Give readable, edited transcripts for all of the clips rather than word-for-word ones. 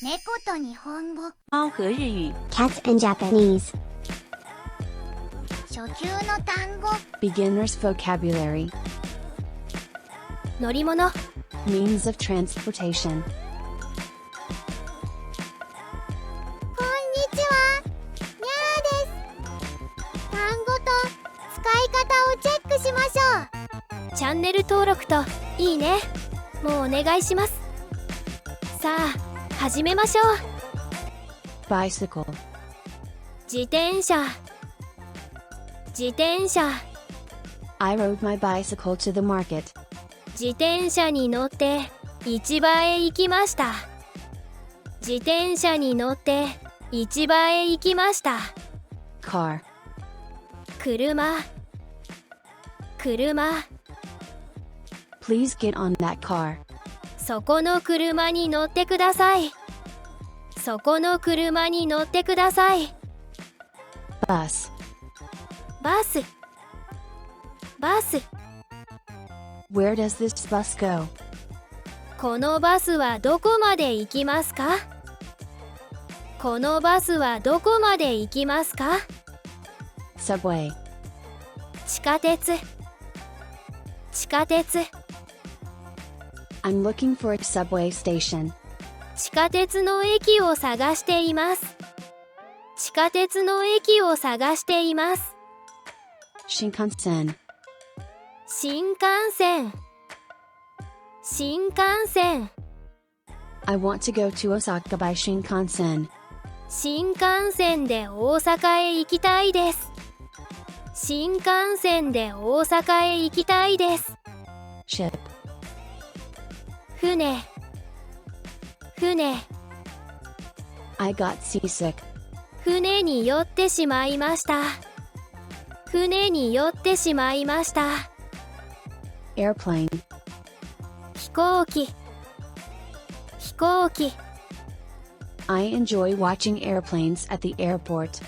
猫と日本語。猫和日语 Cat and Japanese. 初級の単語。 Beginner's vocabulary 乗り物 Means of transportation こんにちは。にゃーです。単語と使い方をチェックしましょう。チャンネル登録といいねもうお願いします。さあ始めましょう。 Bicycle 自転車自転車 I rode my bicycle to the market 自転車に乗って市場へ行きました。自転車に乗って市場へ行きました。 Car 車車 Please get on that car そこの車に乗ってください。そこの車に乗ってください。 Bus バスバス Where does this bus go? このバスはどこまで行きますか？このバスはどこまで行きますか？ Subway 地下鉄地下鉄 I'm looking for a subway station 地下鉄の駅を探しています。地下鉄の駅を探しています。 Shinkansen 新幹線新幹線 I want to go to Osaka by Shinkansen 新幹線で大阪へ行きたいです。新幹線で大阪へ行きたいです。 Ship 船船 I got seasick 船に酔ってしまいました。船に酔ってしまいました。 Airplane 飛行機飛行機 I enjoy watching airplanes at the airport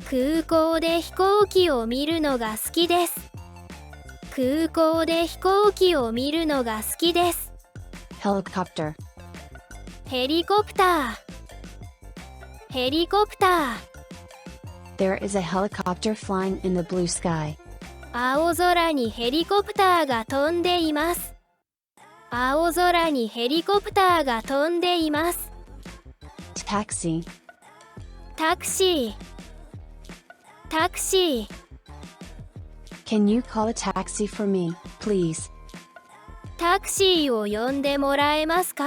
空港で飛行機を見るのが好きです。空港で飛行機を見るのが好きです。 Helicopter ヘリコプターヘリコプター There is a helicopter flying in the blue sky 青空にヘリコプターが飛んでいます。青空にヘリコプターが飛んでいます。 Taxi タクシータクシー Can you call a taxi for me, please? タクシーを呼んでもらえますか？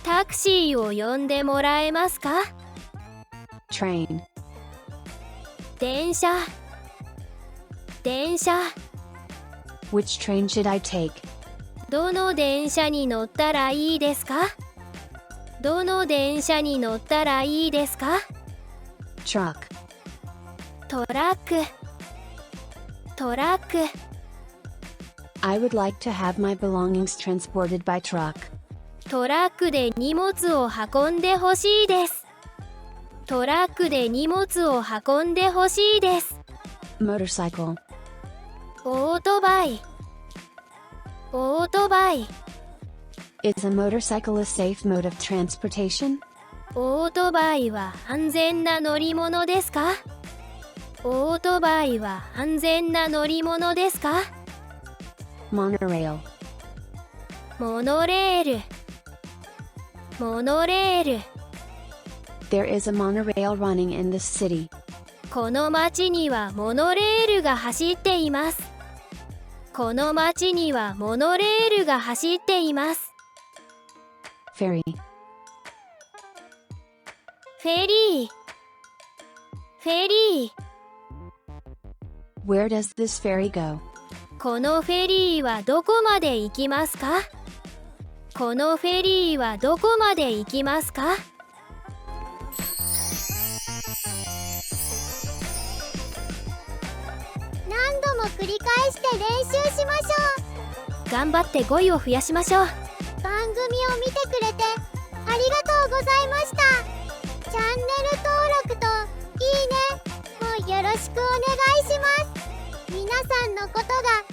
タクシーを呼んでもらえますか？ Train 電車電車 Which train should I take? どの電車に乗ったらいいですか？どの電車に乗ったらいいですか？ Truck トラックトラック I would like to have my belongings transported by truck トラックで荷物を運んでほしいです。トラックで荷物を運んでほしいです。 Motorcycle オートバイオートバイ Is a motorcycle a safe mode of transportation? オートバイは安全な乗り物ですか？オートバイは安全な乗り物ですか？ Monorail モノレールモノレール There is a monorail running in this city この町にはモノレールが走っています。この町にはモノレールが走っています。 Ferry フェリーフェリー Where does this ferry go? このフェリーはどこまで行きますか？このフェリーはどこまで行きますか？何度も繰り返して練習しましょ頑張って語彙を増やしましょう。う。番組を見てくれてありがとうございました。チャンネル登録といいねもよろしくお願いします。皆さんのことが